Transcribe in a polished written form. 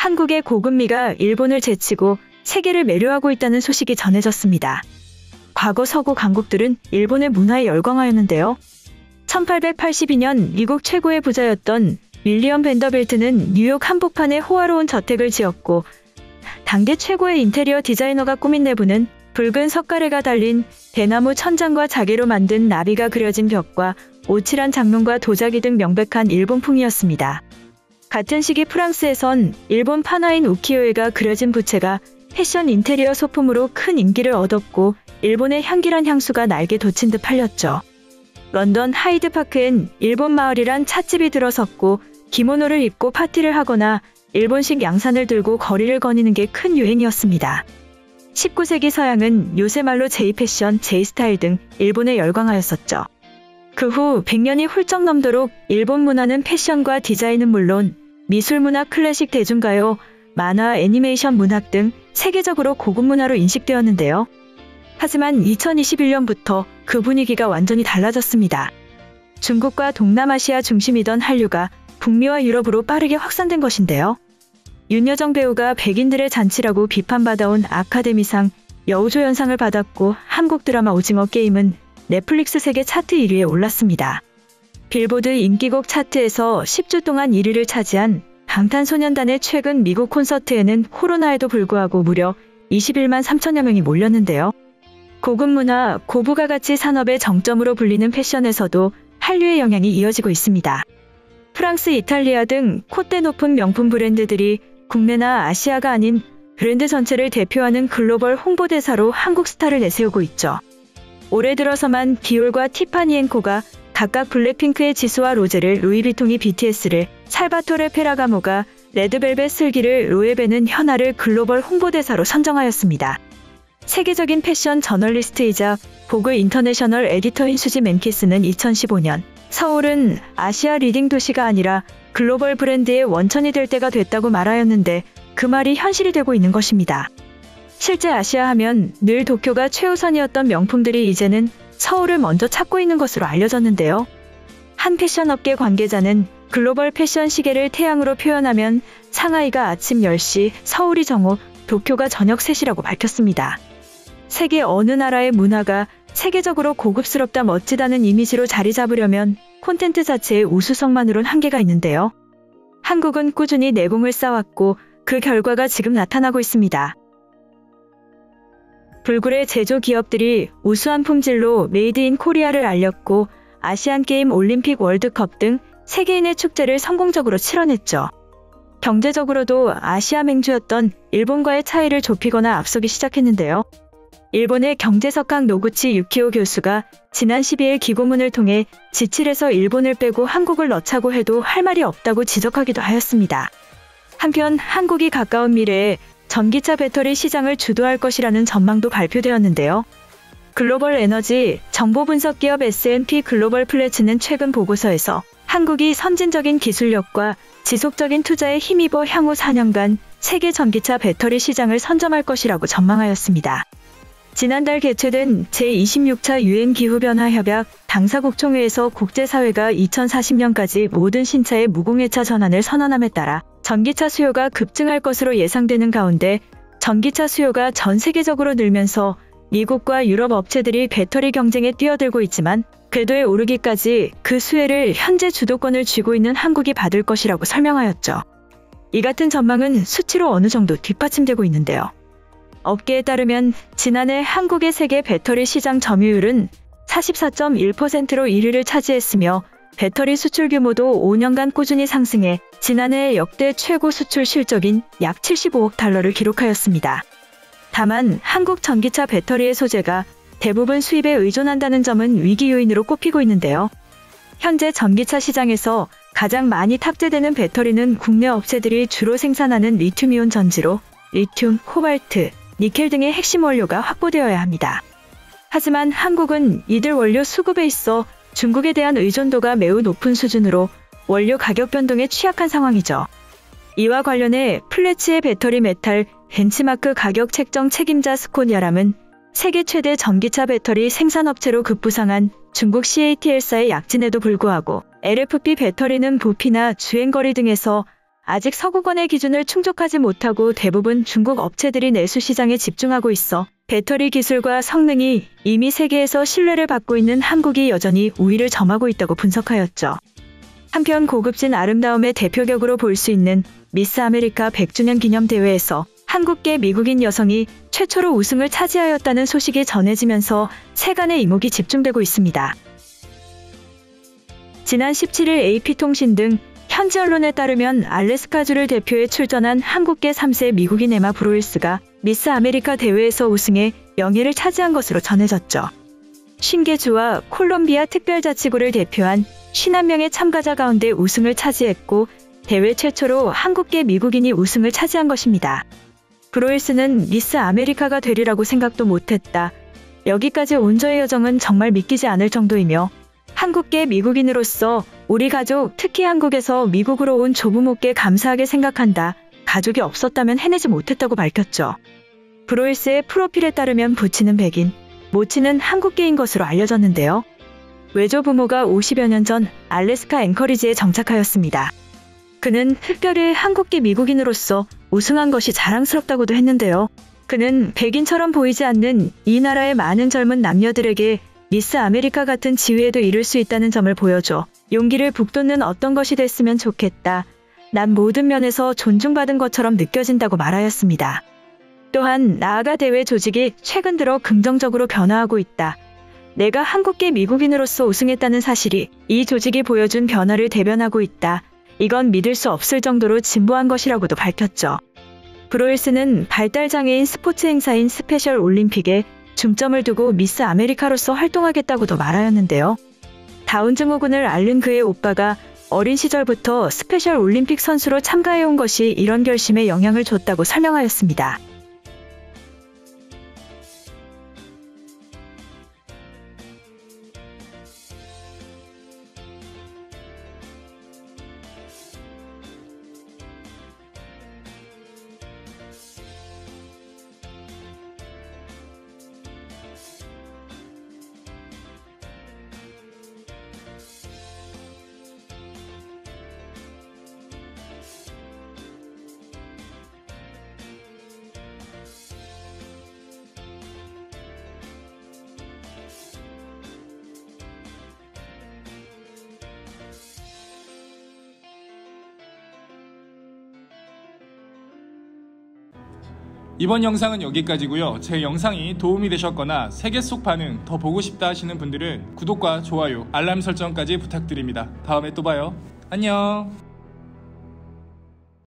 한국의 고급미가 일본을 제치고 세계를 매료하고 있다는 소식이 전해졌습니다. 과거 서구 강국들은 일본의 문화에 열광하였는데요. 1882년 미국 최고의 부자였던 윌리엄 벤더빌트는 뉴욕 한복판에 호화로운 저택을 지었고, 당대 최고의 인테리어 디자이너가 꾸민 내부는 붉은 석가래가 달린 대나무 천장과 자개로 만든 나비가 그려진 벽과 오칠한 장롱과 도자기 등 명백한 일본풍이었습니다. 같은 시기 프랑스에선 일본 판화인 우키요에가 그려진 부채가 패션 인테리어 소품으로 큰 인기를 얻었고, 일본의 향기란 향수가 날개 돋친 듯 팔렸죠. 런던 하이드파크엔 일본 마을이란 찻집이 들어섰고, 기모노를 입고 파티를 하거나 일본식 양산을 들고 거리를 거니는 게 큰 유행이었습니다. 19세기 서양은 요새 말로 J-패션, J-스타일 등 일본에 열광하였었죠. 그 후 100년이 훌쩍 넘도록 일본 문화는 패션과 디자인은 물론 미술문화, 클래식 대중가요, 만화, 애니메이션 문학 등 세계적으로 고급 문화로 인식되었는데요. 하지만 2021년부터 그 분위기가 완전히 달라졌습니다. 중국과 동남아시아 중심이던 한류가 북미와 유럽으로 빠르게 확산된 것인데요. 윤여정 배우가 백인들의 잔치라고 비판받아온 아카데미상 여우조연상을 받았고, 한국 드라마 오징어 게임은 넷플릭스 세계 차트 1위에 올랐습니다. 빌보드 인기곡 차트에서 10주 동안 1위를 차지한 방탄소년단의 최근 미국 콘서트에는 코로나에도 불구하고 무려 21만 3천여 명이 몰렸는데요. 고급 문화, 고부가가치 산업의 정점으로 불리는 패션에서도 한류의 영향이 이어지고 있습니다. 프랑스, 이탈리아 등 콧대 높은 명품 브랜드들이 국내나 아시아가 아닌 브랜드 전체를 대표하는 글로벌 홍보대사로 한국 스타를 내세우고 있죠. 올해 들어서만 디올과 티파니앤코가 각각 블랙핑크의 지수와 로제를, 루이비통이 BTS를, 살바토레 페라가모가 레드벨벳 슬기를, 로에베는 현아를 글로벌 홍보대사로 선정하였습니다. 세계적인 패션 저널리스트이자 보그 인터내셔널 에디터인 수지 맨키스는 2015년 서울은 아시아 리딩 도시가 아니라 글로벌 브랜드의 원천이 될 때가 됐다고 말하였는데, 그 말이 현실이 되고 있는 것입니다. 실제 아시아 하면 늘 도쿄가 최우선이었던 명품들이 이제는 서울을 먼저 찾고 있는 것으로 알려졌는데요. 한 패션업계 관계자는 글로벌 패션 시계를 태양으로 표현하면 상하이가 아침 10시, 서울이 정오, 도쿄가 저녁 3시라고 밝혔습니다. 세계 어느 나라의 문화가 세계적으로 고급스럽다 멋지다는 이미지로 자리 잡으려면 콘텐츠 자체의 우수성만으론 한계가 있는데요. 한국은 꾸준히 내공을 쌓았고 그 결과가 지금 나타나고 있습니다. 불굴의 제조 기업들이 우수한 품질로 메이드 인 코리아를 알렸고, 아시안게임, 올림픽, 월드컵 등 세계인의 축제를 성공적으로 치러냈죠. 경제적으로도 아시아 맹주였던 일본과의 차이를 좁히거나 앞서기 시작했는데요. 일본의 경제석학 노구치 유키오 교수가 지난 12일 기고문을 통해 G7에서 일본을 빼고 한국을 넣자고 해도 할 말이 없다고 지적하기도 하였습니다. 한편 한국이 가까운 미래에 전기차 배터리 시장을 주도할 것이라는 전망도 발표되었는데요. 글로벌 에너지 정보 분석 기업 S&P 글로벌 플래츠는 최근 보고서에서 한국이 선진적인 기술력과 지속적인 투자에 힘입어 향후 4년간 세계 전기차 배터리 시장을 선점할 것이라고 전망하였습니다. 지난달 개최된 제26차 유엔 기후변화 협약 당사국 총회에서 국제사회가 2040년까지 모든 신차의 무공해차 전환을 선언함에 따라 전기차 수요가 급증할 것으로 예상되는 가운데, 전기차 수요가 전 세계적으로 늘면서 미국과 유럽 업체들이 배터리 경쟁에 뛰어들고 있지만 궤도에 오르기까지 그 수혜를 현재 주도권을 쥐고 있는 한국이 받을 것이라고 설명하였죠. 이 같은 전망은 수치로 어느 정도 뒷받침되고 있는데요. 업계에 따르면 지난해 한국의 세계 배터리 시장 점유율은 44.1%로 1위를 차지했으며, 배터리 수출 규모도 5년간 꾸준히 상승해 지난해 역대 최고 수출 실적인 약 75억 달러를 기록하였습니다. 다만 한국 전기차 배터리의 소재가 대부분 수입에 의존한다는 점은 위기 요인으로 꼽히고 있는데요. 현재 전기차 시장에서 가장 많이 탑재되는 배터리는 국내 업체들이 주로 생산하는 리튬이온 전지로 리튬, 코발트, 니켈 등의 핵심 원료가 확보되어야 합니다. 하지만 한국은 이들 원료 수급에 있어 중국에 대한 의존도가 매우 높은 수준으로 원료 가격 변동에 취약한 상황이죠. 이와 관련해 플래츠의 배터리 메탈 벤치마크 가격 책정 책임자 스코니아람은 세계 최대 전기차 배터리 생산업체로 급부상한 중국 CATL사의 약진에도 불구하고 LFP 배터리는 부피나 주행거리 등에서 아직 서구권의 기준을 충족하지 못하고 대부분 중국 업체들이 내수 시장에 집중하고 있어 배터리 기술과 성능이 이미 세계에서 신뢰를 받고 있는 한국이 여전히 우위를 점하고 있다고 분석하였죠. 한편 고급진 아름다움의 대표격으로 볼 수 있는 미스 아메리카 100주년 기념대회에서 한국계 미국인 여성이 최초로 우승을 차지하였다는 소식이 전해지면서 세간의 이목이 집중되고 있습니다. 지난 17일 AP통신 등 현지 언론에 따르면 알래스카주를 대표해 출전한 한국계 3세 미국인 에마 브로일스가 미스 아메리카 대회에서 우승해 명예를 차지한 것으로 전해졌죠. 50개주와 콜롬비아 특별자치구를 대표한 51명의 참가자 가운데 우승을 차지했고 대회 최초로 한국계 미국인이 우승을 차지한 것입니다. 브로일스는 미스 아메리카가 되리라고 생각도 못했다. 여기까지 온 저의 여정은 정말 믿기지 않을 정도이며 한국계 미국인으로서 우리 가족, 특히 한국에서 미국으로 온 조부모께 감사하게 생각한다. 가족이 없었다면 해내지 못했다고 밝혔죠. 브로일스의 프로필에 따르면 부친은 백인, 모친은 한국계인 것으로 알려졌는데요. 외조부모가 50여 년 전 알래스카 앵커리지에 정착하였습니다. 그는 특별히 한국계 미국인으로서 우승한 것이 자랑스럽다고도 했는데요. 그는 백인처럼 보이지 않는 이 나라의 많은 젊은 남녀들에게 미스 아메리카 같은 지위에도 이를 수 있다는 점을 보여줘 용기를 북돋는 어떤 것이 됐으면 좋겠다. 난 모든 면에서 존중받은 것처럼 느껴진다고 말하였습니다. 또한 나아가 대회 조직이 최근 들어 긍정적으로 변화하고 있다. 내가 한국계 미국인으로서 우승했다는 사실이 이 조직이 보여준 변화를 대변하고 있다. 이건 믿을 수 없을 정도로 진보한 것이라고도 밝혔죠. 브로일스는 발달장애인 스포츠 행사인 스페셜 올림픽에 중점을 두고 미스 아메리카로서 활동하겠다고도 말하였는데요. 다운 증후군을 앓는 그의 오빠가 어린 시절부터 스페셜 올림픽 선수로 참가해온 것이 이런 결심에 영향을 줬다고 설명하였습니다. 이번 영상은 여기까지고요. 제 영상이 도움이 되셨거나 세계 속 반응 더 보고 싶다 하시는 분들은 구독과 좋아요, 알람 설정까지 부탁드립니다. 다음에 또 봐요. 안녕.